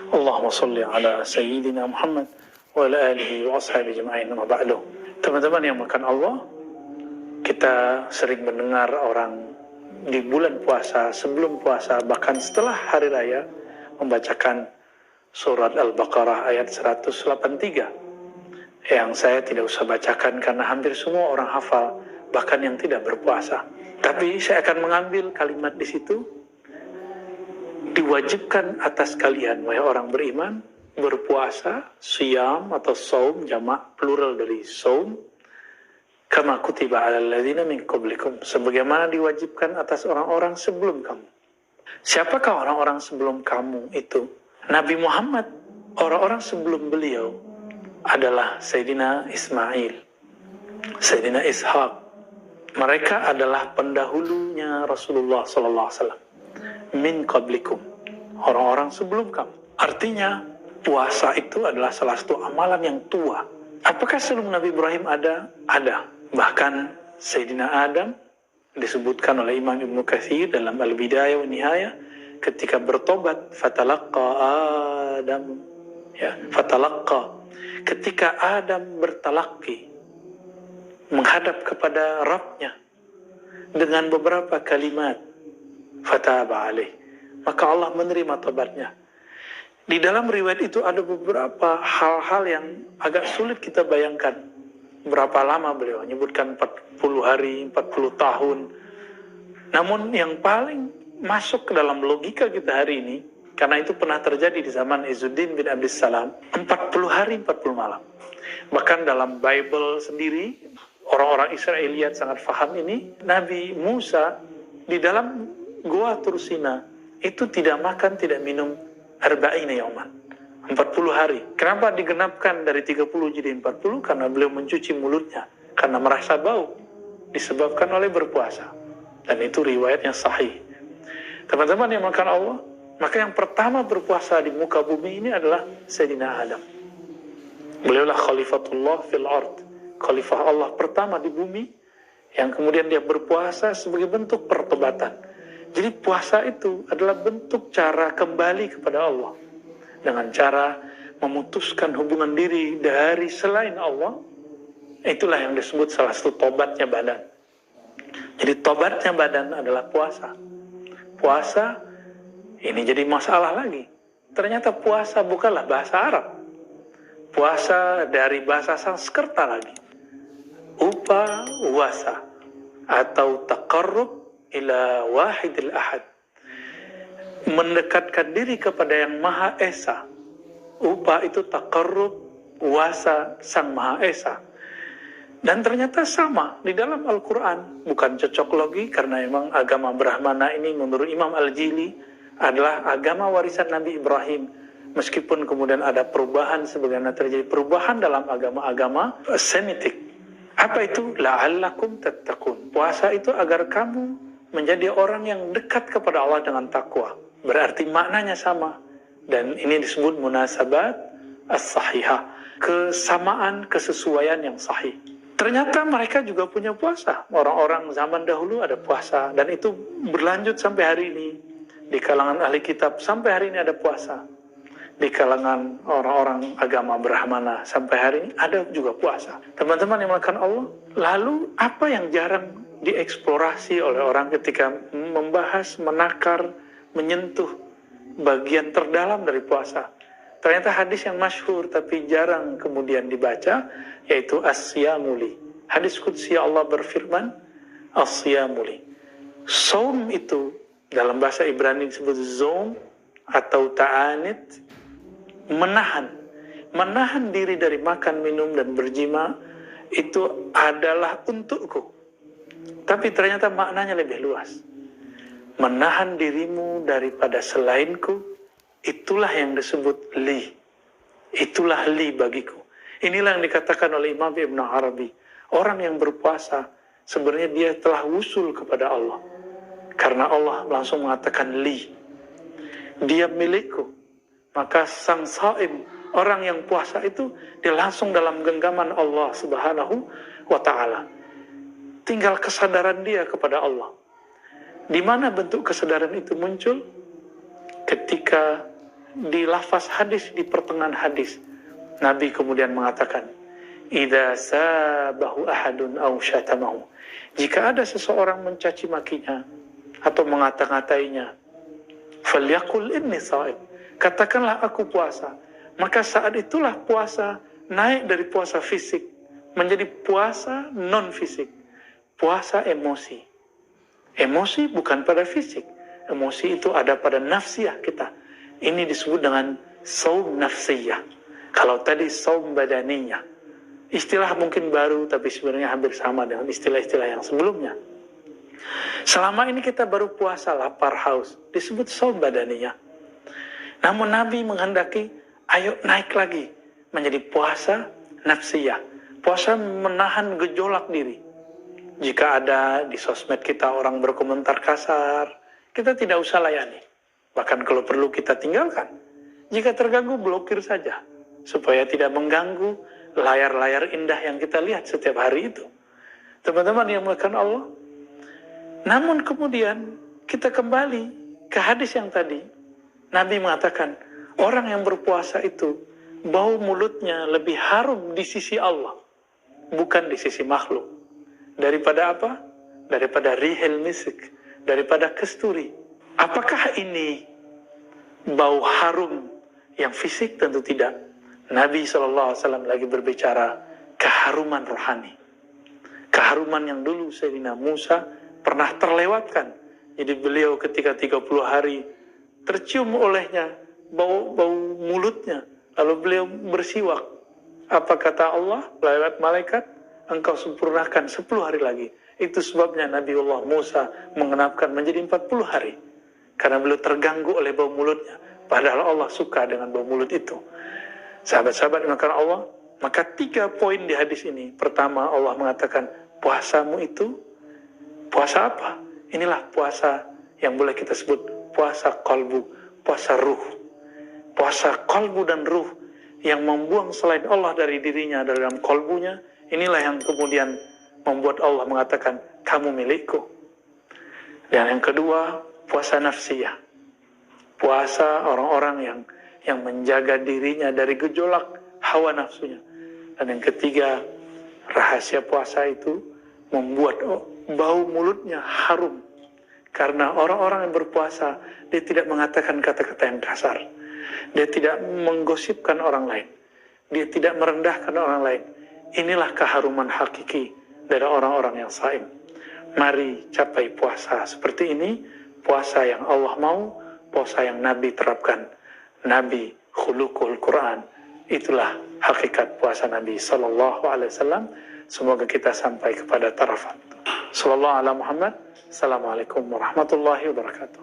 Allahumma salli ala Sayyidina Muhammad wa ala alihi wa ashabihi jama'in wa ba'du. Teman-teman yang makan Allah, kita sering mendengar orang di bulan puasa, sebelum puasa, bahkan setelah hari raya membacakan surat Al-Baqarah ayat 183 yang saya tidak usah bacakan karena hampir semua orang hafal, bahkan yang tidak berpuasa. Tapi saya akan mengambil kalimat di situ, diwajibkan atas kalian wahai orang beriman berpuasa, siyam atau saum, jamak plural dari saum, kama kutiba alal ladzina min qablikum, sebagaimana diwajibkan atas orang-orang sebelum kamu. Siapakah orang-orang sebelum kamu itu? Nabi Muhammad, orang-orang sebelum beliau adalah Sayyidina Ismail, Sayyidina Ishaq. Mereka adalah pendahulunya Rasulullah SAW. Min qablikum, orang-orang sebelum kamu. Artinya puasa itu adalah salah satu amalan yang tua. Apakah sebelum Nabi Ibrahim ada? Ada. Bahkan Sayyidina Adam disebutkan oleh Imam Ibnu Katsir dalam Al-Bidayah wa Nihayah ketika bertobat, fatalaqqa Adam, ya, fatalaqqa, ketika Adam bertalaqi menghadap kepada Rabb-nya dengan beberapa kalimat, fataba alaih, maka Allah menerima tobatnya. Di dalam riwayat itu ada beberapa hal-hal yang agak sulit kita bayangkan. Berapa lama beliau menyebutkan 40 hari, 40 tahun. Namun yang paling masuk ke dalam logika kita hari ini, karena itu pernah terjadi di zaman Izzuddin bin Abdus Salam, 40 hari, 40 malam. Bahkan dalam Bible sendiri, orang-orang Israeliat sangat paham ini. Nabi Musa di dalam Gua Tursina itu tidak makan, tidak minum arba'ina yauman, 40 hari. Kenapa digenapkan dari 30 jadi 40? Karena beliau mencuci mulutnya karena merasa bau disebabkan oleh berpuasa. Dan itu riwayatnya sahih. Teman-teman yang makan Allah, maka yang pertama berpuasa di muka bumi ini adalah Sayyidina Adam. Beliaulah khalifatullah fil ard, khalifah Allah pertama di bumi, yang kemudian dia berpuasa sebagai bentuk pertobatan. Jadi puasa itu adalah bentuk cara kembali kepada Allah dengan cara memutuskan hubungan diri dari selain Allah. Itulah yang disebut salah satu tobatnya badan. Jadi tobatnya badan adalah puasa. Puasa ini jadi masalah lagi. Ternyata puasa bukanlah bahasa Arab. Puasa dari bahasa Sanskerta lagi. Upa wasa atau taqarrub ila wahidil ahad, mendekatkan diri kepada yang Maha Esa. Upa itu taqarrub, wasa sang Maha Esa. Dan ternyata sama di dalam Al-Quran. Bukan cocok logi, karena memang agama Brahmana ini menurut Imam Al-Jili adalah agama warisan Nabi Ibrahim. Meskipun kemudian ada perubahan, sebagaimana terjadi perubahan dalam agama-agama Semitik. Apa itu? La'allakum tattaqun. Puasa itu agar kamu menjadi orang yang dekat kepada Allah dengan takwa. Berarti maknanya sama. Dan ini disebut munasabat as-sahihah, kesamaan, kesesuaian yang sahih. Ternyata mereka juga punya puasa. Orang-orang zaman dahulu ada puasa, dan itu berlanjut sampai hari ini. Di kalangan ahli kitab sampai hari ini ada puasa. Di kalangan orang-orang agama Brahmana sampai hari ini ada juga puasa. Teman-teman yang makan Allah, lalu apa yang jarang dieksplorasi oleh orang ketika membahas, menakar, menyentuh bagian terdalam dari puasa? Ternyata hadis yang masyhur tapi jarang kemudian dibaca, yaitu as-siyamuli. Hadis qudsi Allah berfirman, as-siyamuli. Saum itu dalam bahasa Ibrani disebut zoom atau ta'anit, menahan diri dari makan, minum, dan berjima itu adalah untukku. Tapi ternyata maknanya lebih luas. Menahan dirimu daripada selainku, itulah yang disebut li. Itulah li bagiku. Inilah yang dikatakan oleh Imam Ibn Arabi. Orang yang berpuasa, sebenarnya dia telah wusul kepada Allah. Karena Allah langsung mengatakan li. Dia milikku. Maka sang saim, orang yang puasa itu, dia langsung dalam genggaman Allah Subhanahu wa ta'ala. Tinggal kesadaran dia kepada Allah. Di mana bentuk kesadaran itu muncul? Ketika di lafaz hadis, di pertengahan hadis, Nabi kemudian mengatakan, idza sabahu ahadun aw syatamahu. Jika ada seseorang mencaci makinya atau mengata-ngatainya, falyaqul inni shaim. Katakanlah aku puasa. Maka saat itulah puasa naik dari puasa fisik menjadi puasa non fisik, puasa emosi. Emosi bukan pada fisik. Emosi itu ada pada nafsiyah kita. Ini disebut dengan saum nafsiyah. Kalau tadi saum badaniyah. Istilah mungkin baru, tapi sebenarnya hampir sama dengan istilah-istilah yang sebelumnya. Selama ini kita baru puasa lapar haus, disebut saum badaniyah. Namun Nabi menghendaki, ayo naik lagi menjadi puasa nafsiyah. Puasa menahan gejolak diri. Jika ada di sosmed kita orang berkomentar kasar, kita tidak usah layani. Bahkan kalau perlu kita tinggalkan. Jika terganggu, blokir saja. Supaya tidak mengganggu layar-layar indah yang kita lihat setiap hari itu. Teman-teman yang melakukan Allah. Namun kemudian kita kembali ke hadis yang tadi. Nabi mengatakan, orang yang berpuasa itu bau mulutnya lebih harum di sisi Allah, bukan di sisi makhluk. Daripada apa? Daripada rihil misik, daripada kesturi. Apakah ini bau harum yang fisik? Tentu tidak. Nabi SAW lagi berbicara keharuman rohani. Keharuman yang dulu Sayyidina Musa pernah terlewatkan. Jadi beliau ketika 30 hari tercium olehnya bau mulutnya, lalu beliau bersiwak. Apa kata Allah lewat malaikat? Engkau sempurnakan 10 hari lagi. Itu sebabnya Nabiullah Musa mengenapkan menjadi 40 hari. Karena beliau terganggu oleh bau mulutnya. Padahal Allah suka dengan bau mulut itu. Sahabat-sahabat yang dimakan Allah, maka 3 poin di hadis ini. Pertama, Allah mengatakan, puasamu itu puasa apa? Inilah puasa yang boleh kita sebut puasa qalbu, puasa ruh. Puasa qalbu dan ruh yang membuang selain Allah dari dirinya, dari dalam qalbunya. Inilah yang kemudian membuat Allah mengatakan, kamu milikku. Dan yang kedua, puasa nafsiyah. Puasa orang-orang yang menjaga dirinya dari gejolak hawa nafsunya. Dan yang ketiga, rahasia puasa itu membuat bau mulutnya harum. Karena orang-orang yang berpuasa, dia tidak mengatakan kata-kata yang kasar. Dia tidak menggosipkan orang lain. Dia tidak merendahkan orang lain. Inilah keharuman hakiki dari orang-orang yang saim. Mari capai puasa seperti ini. Puasa yang Allah mau, puasa yang Nabi terapkan. Nabi khuluqul Quran. Itulah hakikat puasa Nabi sallallahu alaihi wasallam. Semoga kita sampai kepada tarafat. Sallallahu alaihi Muhammad. Assalamualaikum warahmatullahi wabarakatuh.